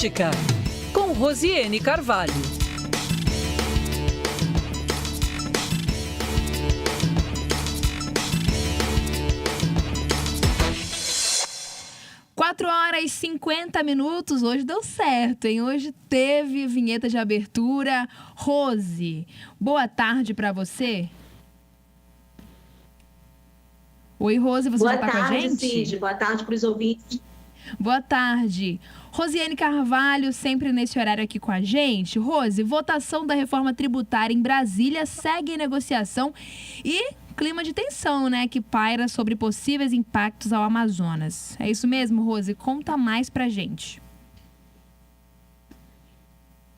Política, com Rosiane Carvalho. Quatro horas e 50 minutos, hoje deu certo, hein? Hoje teve vinheta de abertura. Rose, boa tarde para você. Oi, Rose, você já tá com a gente? Boa tarde, Cid. Boa tarde para os ouvintes. Boa tarde. Rosiane Carvalho, sempre nesse horário aqui com a gente. Rose, votação da reforma tributária em Brasília segue em negociação e clima de tensão, né, que paira sobre possíveis impactos ao Amazonas. É isso mesmo, Rose? Conta mais pra gente.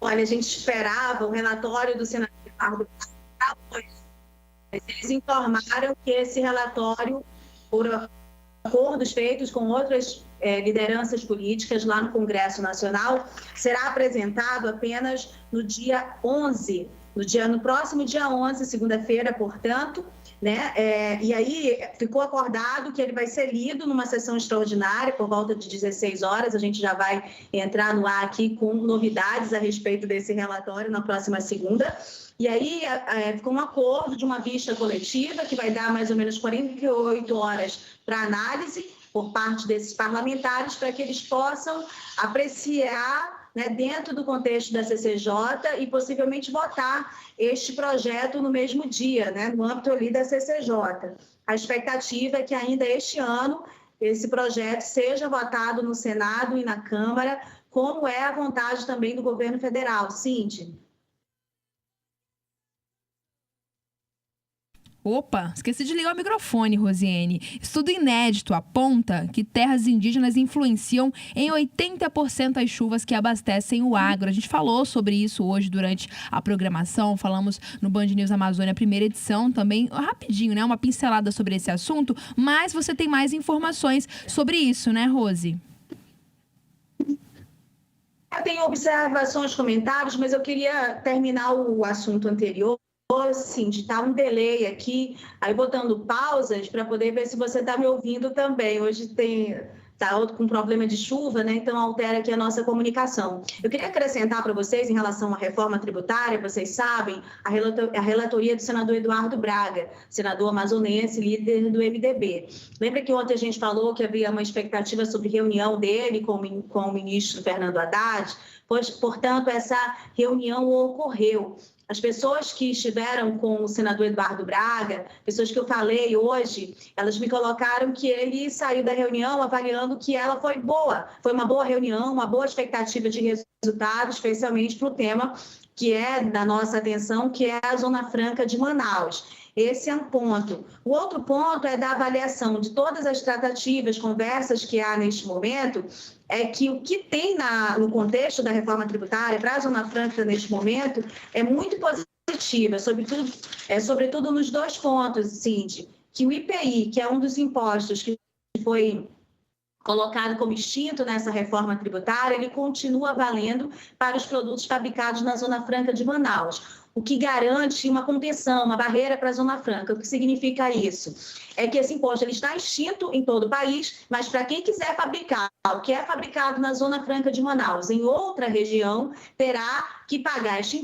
Olha, a gente esperava o relatório do senador Eduardo Braga hoje. Eles informaram que esse relatório, por acordos feitos com outras lideranças políticas lá no Congresso Nacional, será apresentado apenas no dia 11, no próximo dia 11, segunda-feira, portanto, né? E aí ficou acordado que ele vai ser lido numa sessão extraordinária por volta de 16 horas. A gente já vai entrar no ar aqui com novidades a respeito desse relatório na próxima segunda. E aí ficou um acordo de uma vista coletiva que vai dar mais ou menos 48 horas para análise por parte desses parlamentares, para que eles possam apreciar, né, dentro do contexto da CCJ e possivelmente votar este projeto no mesmo dia, né, no âmbito ali da CCJ. A expectativa é que ainda este ano esse projeto seja votado no Senado e na Câmara, como é a vontade também do governo federal. Cindy. Opa, esqueci de ligar o microfone, Rosiane. Estudo inédito aponta que terras indígenas influenciam em 80% as chuvas que abastecem o agro. A gente falou sobre isso hoje durante a programação, falamos no Band News Amazônia, primeira edição, também rapidinho, né? Uma pincelada sobre esse assunto, mas você tem mais informações sobre isso, né, Rose? Eu tenho observações, comentários, mas eu queria terminar o assunto anterior. Assim, de estar um delay aqui, aí botando pausas para poder ver se você está me ouvindo também. Hoje está com problema de chuva, né? Então altera aqui a nossa comunicação. Eu queria acrescentar para vocês, em relação à reforma tributária, vocês sabem, a relatoria do senador Eduardo Braga, senador amazonense, líder do MDB. Lembra que ontem a gente falou que havia uma expectativa sobre reunião dele com o ministro Fernando Haddad? Pois, portanto, essa reunião ocorreu. As pessoas que estiveram com o senador Eduardo Braga, pessoas que eu falei hoje, elas me colocaram que ele saiu da reunião avaliando que ela foi boa. Foi uma boa reunião, uma boa expectativa de resultado, especialmente para o tema que é da nossa atenção, que é a Zona Franca de Manaus. Esse é um ponto. O outro ponto é da avaliação de todas as tratativas, conversas que há neste momento, é que o que tem no contexto da reforma tributária para a Zona Franca neste momento é muito positiva, sobretudo nos dois pontos, Cindy, que o IPI, que é um dos impostos que foi colocado como extinto nessa reforma tributária, ele continua valendo para os produtos fabricados na Zona Franca de Manaus, o que garante uma contenção, uma barreira para a Zona Franca. O que significa isso? É que esse imposto ele está extinto em todo o país, mas para quem quiser fabricar o que é fabricado na Zona Franca de Manaus, em outra região, terá que pagar este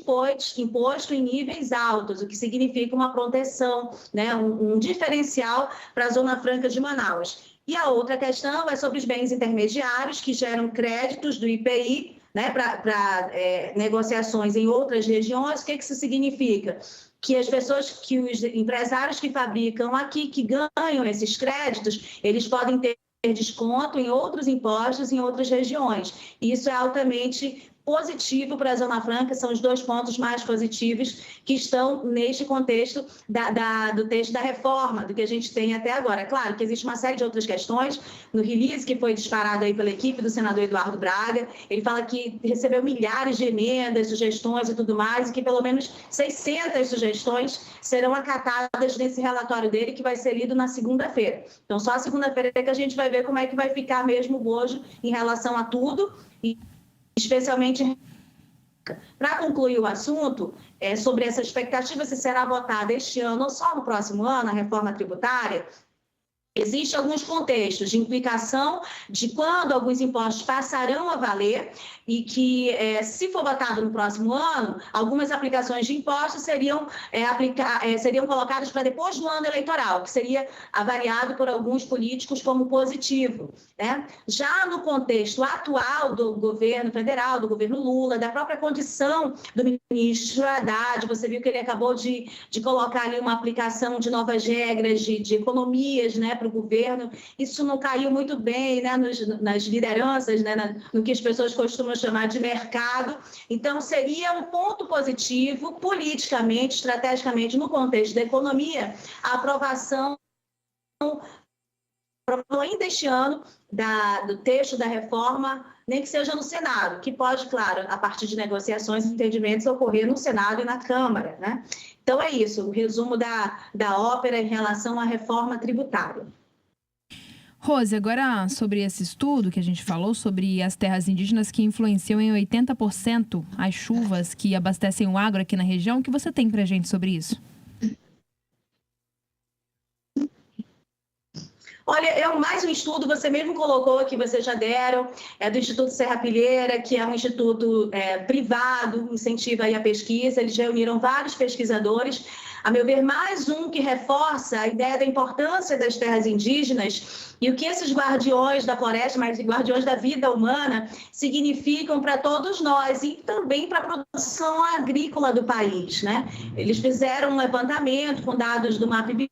imposto em níveis altos, o que significa uma proteção, né, um diferencial para a Zona Franca de Manaus. E a outra questão é sobre os bens intermediários que geram créditos do IPI, né, para negociações em outras regiões. O que isso significa? Que os empresários que fabricam aqui, que ganham esses créditos, eles podem ter desconto em outros impostos em outras regiões. Isso é altamente positivo para a Zona Franca, são os dois pontos mais positivos que estão neste contexto do texto da reforma, do que a gente tem até agora. Claro que existe uma série de outras questões, no release que foi disparado aí pela equipe do senador Eduardo Braga, ele fala que recebeu milhares de emendas, sugestões e tudo mais, e que pelo menos 600 sugestões serão acatadas nesse relatório dele, que vai ser lido na segunda-feira. Então, só a segunda-feira que a gente vai ver como é que vai ficar mesmo o bojo em relação a tudo, e especialmente para concluir o assunto, sobre essa expectativa se será votada este ano ou só no próximo ano, a reforma tributária. Existem alguns contextos de implicação de quando alguns impostos passarão a valer e que, se for votado no próximo ano, algumas aplicações de impostos seriam colocadas para depois do ano eleitoral, que seria avaliado por alguns políticos como positivo, né? Já no contexto atual do governo federal, do governo Lula, da própria condição do ministro Haddad, você viu que ele acabou de colocar ali uma aplicação de novas regras de economias, né, para o governo. Isso não caiu muito bem, né, nas lideranças, né, no que as pessoas costumam chamar de mercado. Então, seria um ponto positivo, politicamente, estrategicamente, no contexto da economia, a aprovação ainda este ano do texto da reforma, nem que seja no Senado, que pode, claro, a partir de negociações e entendimentos, ocorrer no Senado e na Câmara, né? Então, é isso, o resumo da ópera em relação à reforma tributária. Rose, agora sobre esse estudo que a gente falou sobre as terras indígenas que influenciam em 80% as chuvas que abastecem o agro aqui na região, o que você tem pra gente sobre isso? Olha, mais um estudo, você mesmo colocou que vocês já deram, é do Instituto Serrapilheira, que é um instituto privado, incentiva aí a pesquisa. Eles reuniram vários pesquisadores, a meu ver, mais um que reforça a ideia da importância das terras indígenas e o que esses guardiões da floresta, mas guardiões da vida humana, significam para todos nós e também para a produção agrícola do país, né? Eles fizeram um levantamento com dados do MapBio,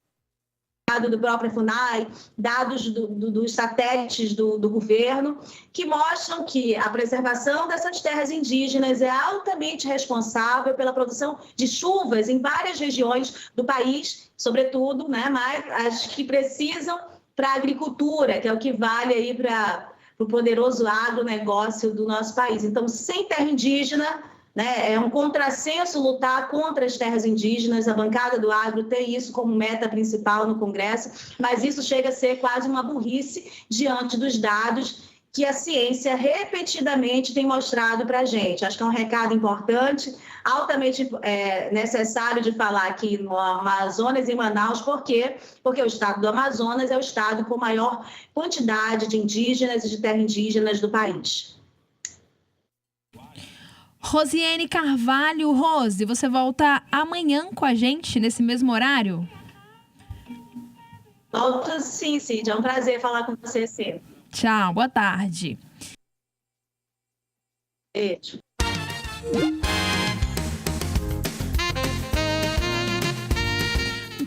do próprio FUNAI, dados dos satélites do governo, que mostram que a preservação dessas terras indígenas é altamente responsável pela produção de chuvas em várias regiões do país, sobretudo, né, mas as que precisam para a agricultura, que é o que vale aí para o poderoso agronegócio do nosso país. Então, sem terra indígena, né, é um contrassenso lutar contra as terras indígenas. A bancada do agro tem isso como meta principal no Congresso, mas isso chega a ser quase uma burrice diante dos dados que a ciência repetidamente tem mostrado para a gente. Acho que é um recado importante, altamente necessário de falar aqui no Amazonas e em Manaus. Por quê? Porque o estado do Amazonas é o estado com maior quantidade de indígenas e de terras indígenas do país. Rosiane Carvalho. Rose, você volta amanhã com a gente, nesse mesmo horário? Volto sim, Cid. É um prazer falar com você sempre. Tchau, boa tarde. Beijo.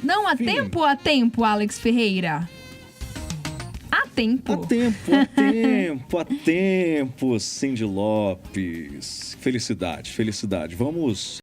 Não há tempo ou há tempo, Alex Ferreira? Há tempo. Há tempo, Cindy Lopes. Felicidade. Vamos